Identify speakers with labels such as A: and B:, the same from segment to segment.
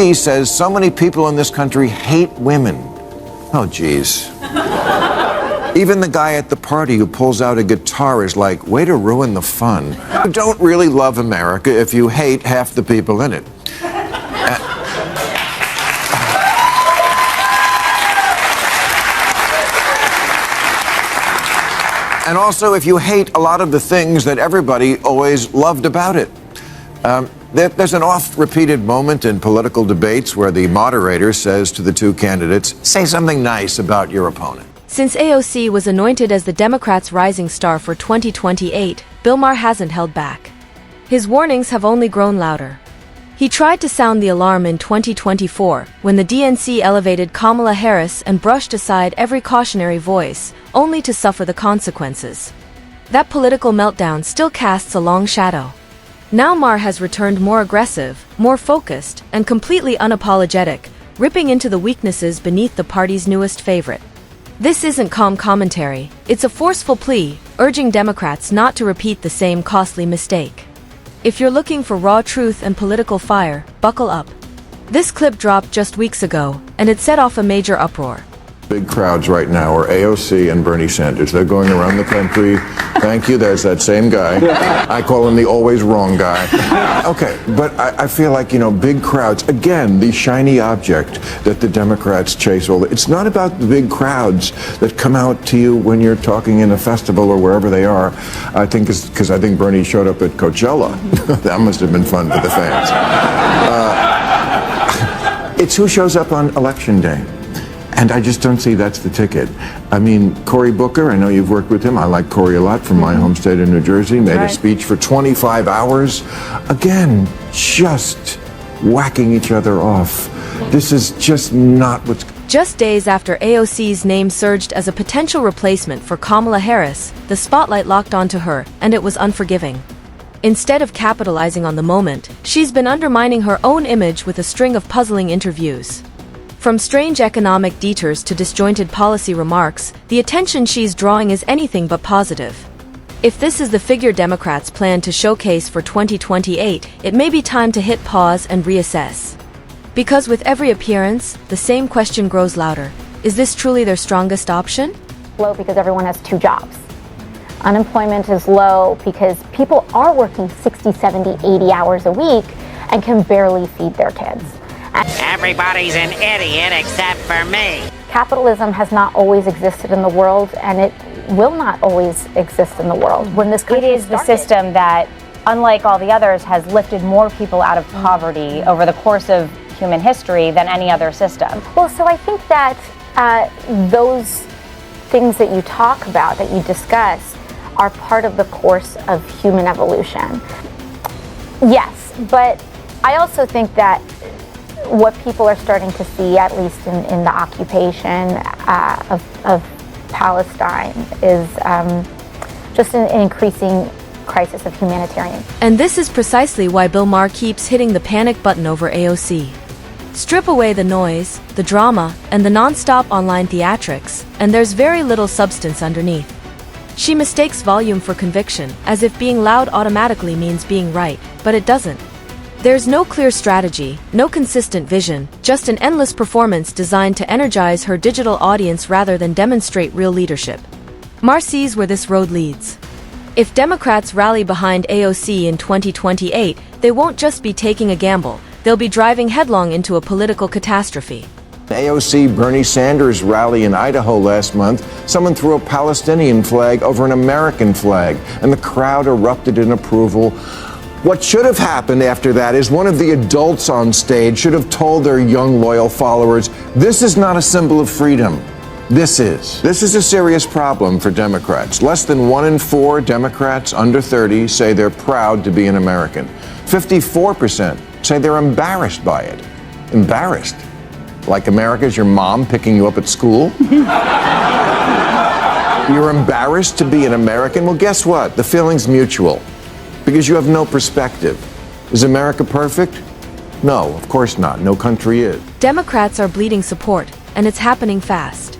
A: He says so many people in this country hate women. Oh, geez. Even the guy at the party who pulls out a guitar is like, way to ruin the fun. You don't really love America if you hate half the people in it. And also, if you hate a lot of the things that everybody always loved about it. There's an oft-repeated moment in political debates where the moderator says to the two candidates, say something nice about your opponent.
B: Since AOC was anointed as the Democrats' rising star for 2028, Maher hasn't held back. His warnings have only grown louder. He tried to sound the alarm in 2024, when the DNC elevated Kamala Harris and brushed aside every cautionary voice, only to suffer the consequences. That political meltdown still casts a long shadow. Now Maher has returned more aggressive, more focused, and completely unapologetic, ripping into the weaknesses beneath the party's newest favorite. This isn't calm commentary, it's a forceful plea, urging Democrats not to repeat the same costly mistake. If you're looking for raw truth and political fire, buckle up. This clip dropped just weeks ago, and it set off a major uproar.
A: Big crowds right now are AOC and Bernie Sanders. They're going around the country. Thank you, there's that same guy. I call him the always wrong guy. Okay, but I feel like, big crowds, again, the shiny object that the Democrats chase. It's not about the big crowds that come out to you when you're talking in a festival or wherever they are. I think it's because I think Bernie showed up at Coachella. That must have been fun for the fans. It's who shows up on Election Day. And I just don't see that's the ticket. I mean, Cory Booker, I know you've worked with him. I like Cory a lot from my home state of New Jersey. Made a speech for 25 hours. Again, just whacking each other off. This is just not what's...
B: Just days after AOC's name surged as a potential replacement for Kamala Harris, the spotlight locked onto her, and it was unforgiving. Instead of capitalizing on the moment, she's been undermining her own image with a string of puzzling interviews. From strange economic detours to disjointed policy remarks, the attention she's drawing is anything but positive. If this is the figure Democrats plan to showcase for 2028, it may be time to hit pause and reassess. Because with every appearance, the same question grows louder. Is this truly their strongest option?
C: Low because everyone has two jobs. Unemployment is low because people are working 60, 70, 80 hours a week and can barely feed their kids.
D: Everybody's an idiot except for me.
C: Capitalism has not always existed in the world, and it will not always exist in the world. When this country
E: It is the system that, unlike all the others, has lifted more people out of poverty over the course of human history than any other system.
C: Well, so I think that those things that you talk about, that you discuss, are part of the course of human evolution. Yes, but I also think that what people are starting to see, at least in the occupation of Palestine, is just an increasing crisis of humanitarian.
B: And this is precisely why Maher keeps hitting the panic button over AOC. Strip away the noise, the drama, and the non-stop online theatrics, and there's very little substance underneath. She mistakes volume for conviction, as if being loud automatically means being right, but it doesn't. There's no clear strategy, no consistent vision, just an endless performance designed to energize her digital audience rather than demonstrate real leadership. Maher sees where this road leads. If Democrats rally behind AOC in 2028, they won't just be taking a gamble, they'll be driving headlong into a political catastrophe.
A: AOC Bernie Sanders rally in Idaho last month, someone threw a Palestinian flag over an American flag, and the crowd erupted in approval. What should have happened after that is one of the adults on stage should have told their young, loyal followers, this is not a symbol of freedom. This is. This is a serious problem for Democrats. Less than 1 in 4 Democrats under 30 say they're proud to be an American. 54% say they're embarrassed by it. Embarrassed? Like America's your mom picking you up at school? You're embarrassed to be an American? Well, guess what? The feeling's mutual. Because you have no perspective. Is America perfect? No, of course not. No country is.
B: Democrats are bleeding support, and it's happening fast.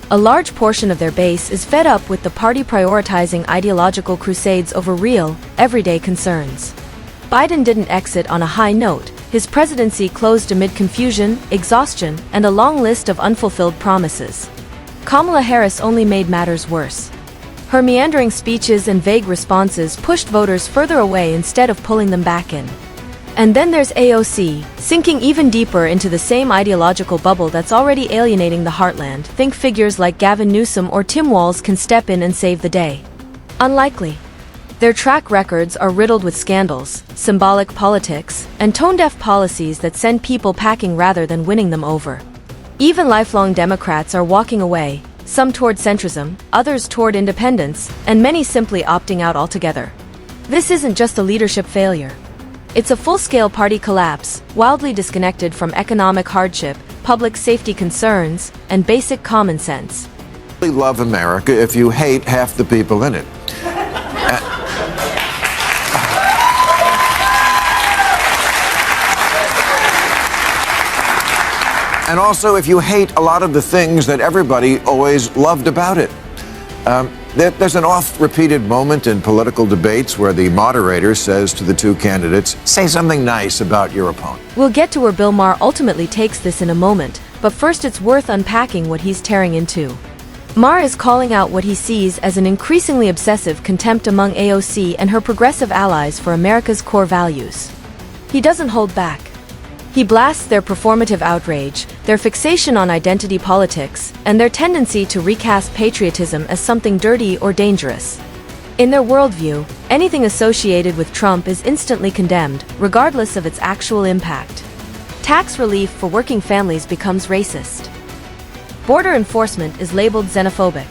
B: A large portion of their base is fed up with the party prioritizing ideological crusades over real, everyday concerns. Biden didn't exit on a high note. his presidency closed amid confusion, exhaustion, and a long list of unfulfilled promises. Kamala Harris only made matters worse. Her meandering speeches and vague responses pushed voters further away instead of pulling them back in. And then there's AOC, sinking even deeper into the same ideological bubble that's already alienating the heartland. Think figures like Gavin Newsom or Tim Walz can step in and save the day. Unlikely. Their track records are riddled with scandals, symbolic politics, and tone-deaf policies that send people packing rather than winning them over. Even lifelong Democrats are walking away, some toward centrism, others toward independence, and many simply opting out altogether. This isn't just a leadership failure. It's a full-scale party collapse, wildly disconnected from economic hardship, public safety concerns, and basic common sense.
A: You love America if you hate half the people in it. And also if you hate a lot of the things that everybody always loved about it. There's an oft-repeated moment in political debates where the moderator says to the two candidates, say something nice about your opponent.
B: We'll get to where Bill Maher ultimately takes this in a moment, but first it's worth unpacking what he's tearing into. Maher is calling out what he sees as an increasingly obsessive contempt among AOC and her progressive allies for America's core values. He doesn't hold back. He blasts their performative outrage, their fixation on identity politics, and their tendency to recast patriotism as something dirty or dangerous. In their worldview, anything associated with Trump is instantly condemned, regardless of its actual impact. Tax relief for working families becomes racist. Border enforcement is labeled xenophobic.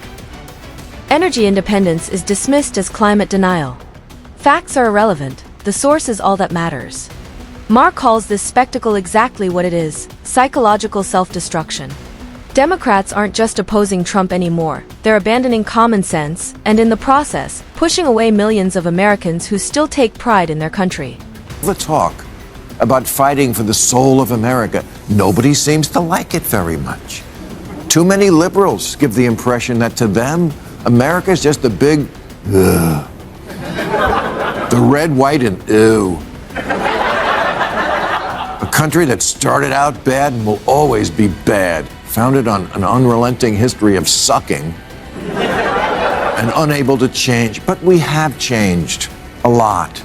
B: Energy independence is dismissed as climate denial. Facts are irrelevant, the source is all that matters. Maher calls this spectacle exactly what it is: psychological self-destruction. Democrats aren't just opposing Trump anymore, they're abandoning common sense, and in the process, pushing away millions of Americans who still take pride in their country.
A: The talk about fighting for the soul of America, nobody seems to like it very much. Too many liberals give the impression that to them, America is just a big, ugh. The red, white, and ew. A country that started out bad and will always be bad, founded on an unrelenting history of sucking and unable to change. But we have changed a lot.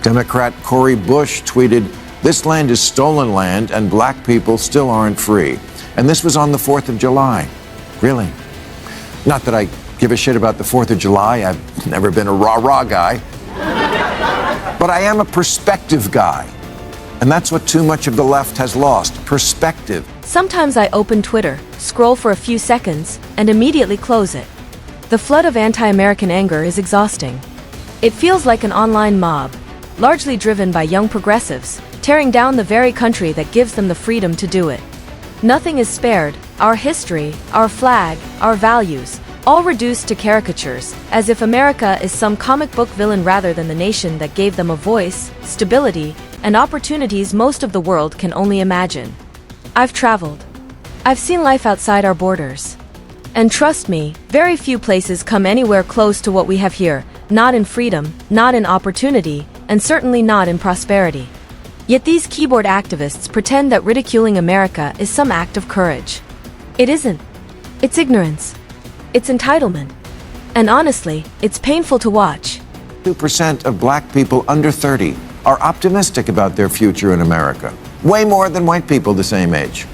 A: Democrat Cori Bush tweeted, "This land is stolen land and black people still aren't free." And this was on the 4th of July. Really? Not that I give a shit about the 4th of July. I've never been a rah-rah guy. But I am a perspective guy. And that's what too much of the left has lost, perspective.
B: Sometimes I open Twitter, scroll for a few seconds, and immediately close it. The flood of anti-American anger is exhausting. It feels like an online mob, largely driven by young progressives, tearing down the very country that gives them the freedom to do it. Nothing is spared: our history, our flag, our values, all reduced to caricatures, as if America is some comic book villain rather than the nation that gave them a voice, stability, and opportunities most of the world can only imagine. I've traveled. I've seen life outside our borders. And trust me, very few places come anywhere close to what we have here, not in freedom, not in opportunity, and certainly not in prosperity. Yet these keyboard activists pretend that ridiculing America is some act of courage. It isn't. It's ignorance. It's entitlement. And honestly, it's painful to watch.
A: 2% of black people under 30 are optimistic about their future in America. Way more than white people the same age.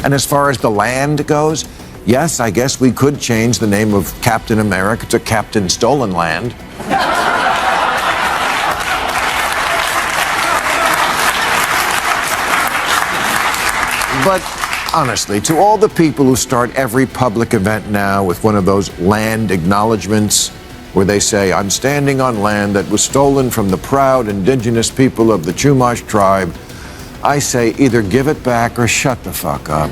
A: And as far as the land goes, yes, I guess we could change the name of Captain America to Captain Stolen Land. But honestly, to all the people who start every public event now with one of those land acknowledgments where they say, "I'm standing on land that was stolen from the proud indigenous people of the Chumash tribe," I say either give it back or shut the fuck up.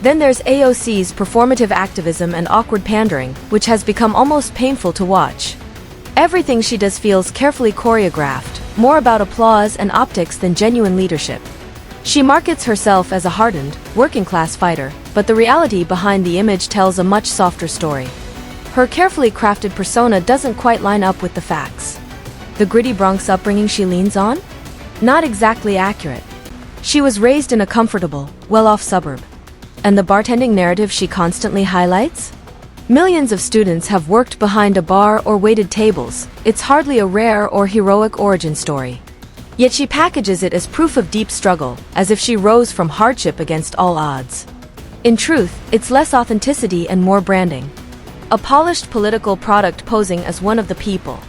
B: Then there's AOC's performative activism and awkward pandering, which has become almost painful to watch. Everything she does feels carefully choreographed, more about applause and optics than genuine leadership. She markets herself as a hardened, working-class fighter, but the reality behind the image tells a much softer story. Her carefully crafted persona doesn't quite line up with the facts. The gritty Bronx upbringing she leans on? Not exactly accurate. She was raised in a comfortable, well-off suburb. And the bartending narrative she constantly highlights? Millions of students have worked behind a bar or waited tables. It's hardly a rare or heroic origin story. Yet she packages it as proof of deep struggle, as if she rose from hardship against all odds. In truth, it's less authenticity and more branding. A polished political product posing as one of the people.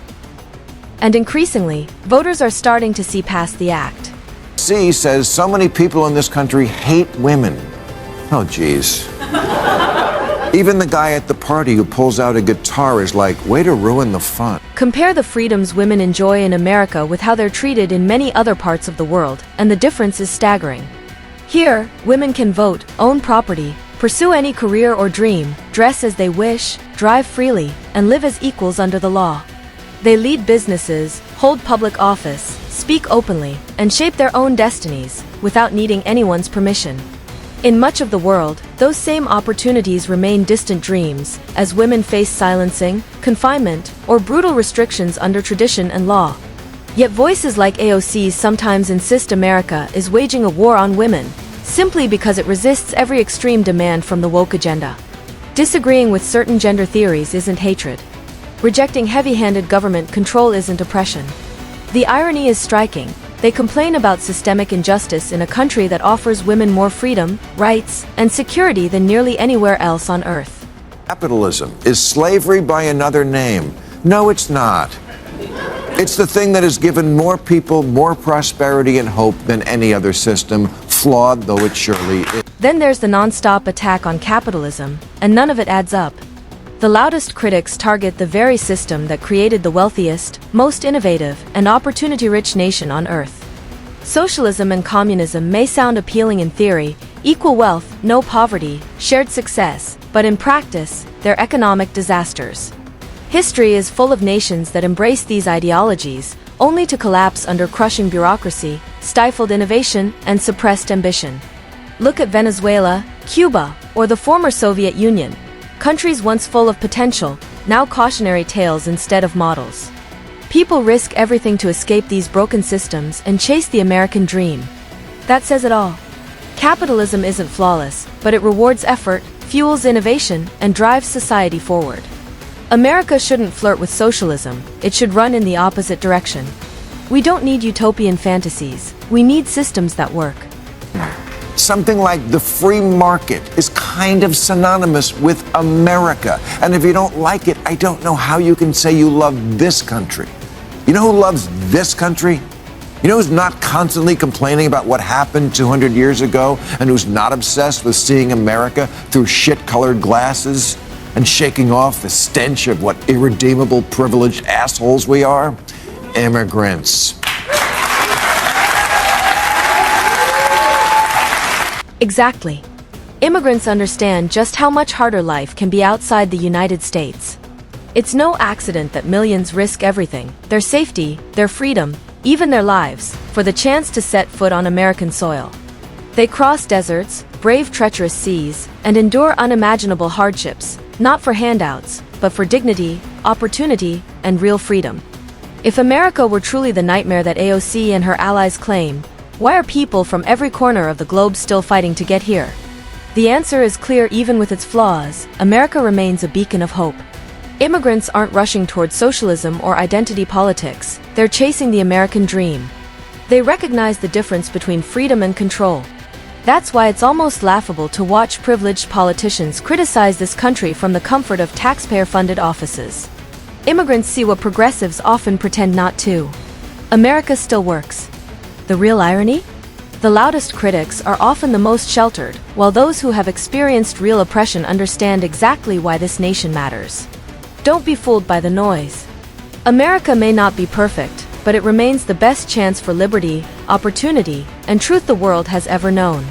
B: And increasingly, voters are starting to see past the act.
A: AOC says so many people in this country hate women. Oh, geez. Even the guy at the party who pulls out a guitar is like, way to ruin the fun.
B: Compare the freedoms women enjoy in America with how they're treated in many other parts of the world, and the difference is staggering. Here, women can vote, own property, pursue any career or dream, dress as they wish, drive freely, and live as equals under the law. They lead businesses, hold public office, speak openly, and shape their own destinies, without needing anyone's permission. In much of the world, those same opportunities remain distant dreams, as women face silencing, confinement, or brutal restrictions under tradition and law. Yet voices like AOC's sometimes insist America is waging a war on women, simply because it resists every extreme demand from the woke agenda. Disagreeing with certain gender theories isn't hatred. Rejecting heavy-handed government control isn't oppression. The irony is striking. They complain about systemic injustice in a country that offers women more freedom, rights, and security than nearly anywhere else on earth.
A: Capitalism is slavery by another name. No, it's not. It's the thing that has given more people more prosperity and hope than any other system, flawed though it surely is.
B: Then there's the non-stop attack on capitalism, and none of it adds up. The loudest critics target the very system that created the wealthiest, most innovative, and opportunity-rich nation on Earth. Socialism and communism may sound appealing in theory: equal wealth, no poverty, shared success, but in practice, they're economic disasters. History is full of nations that embrace these ideologies, only to collapse under crushing bureaucracy, stifled innovation, and suppressed ambition. Look at Venezuela, Cuba, or the former Soviet Union. Countries once full of potential, now cautionary tales instead of models. People risk everything to escape these broken systems and chase the American dream. That says it all. Capitalism isn't flawless, but it rewards effort, fuels innovation, and drives society forward. America shouldn't flirt with socialism, it should run in the opposite direction. We don't need utopian fantasies, we need systems that work.
A: Something like the free market is kind of synonymous with America. And if you don't like it, I don't know how you can say you love this country. You know who loves this country? You know who's not constantly complaining about what happened 200 years ago and who's not obsessed with seeing America through shit-colored glasses and shaking off the stench of what irredeemable privileged assholes we are? Immigrants.
B: Exactly. Immigrants understand just how much harder life can be outside the United States. It's no accident that millions risk everything, their safety, their freedom, even their lives, for the chance to set foot on American soil. They cross deserts, brave treacherous seas, and endure unimaginable hardships, not for handouts, but for dignity, opportunity, and real freedom. If America were truly the nightmare that AOC and her allies claim, why are people from every corner of the globe still fighting to get here? The answer is clear. Even with its flaws, America remains a beacon of hope. Immigrants aren't rushing towards socialism or identity politics, they're chasing the American dream. They recognize the difference between freedom and control. That's why it's almost laughable to watch privileged politicians criticize this country from the comfort of taxpayer-funded offices. Immigrants see what progressives often pretend not to. America still works. The real irony? The loudest critics are often the most sheltered, while those who have experienced real oppression understand exactly why this nation matters. Don't be fooled by the noise. America may not be perfect, but it remains the best chance for liberty, opportunity, and truth the world has ever known.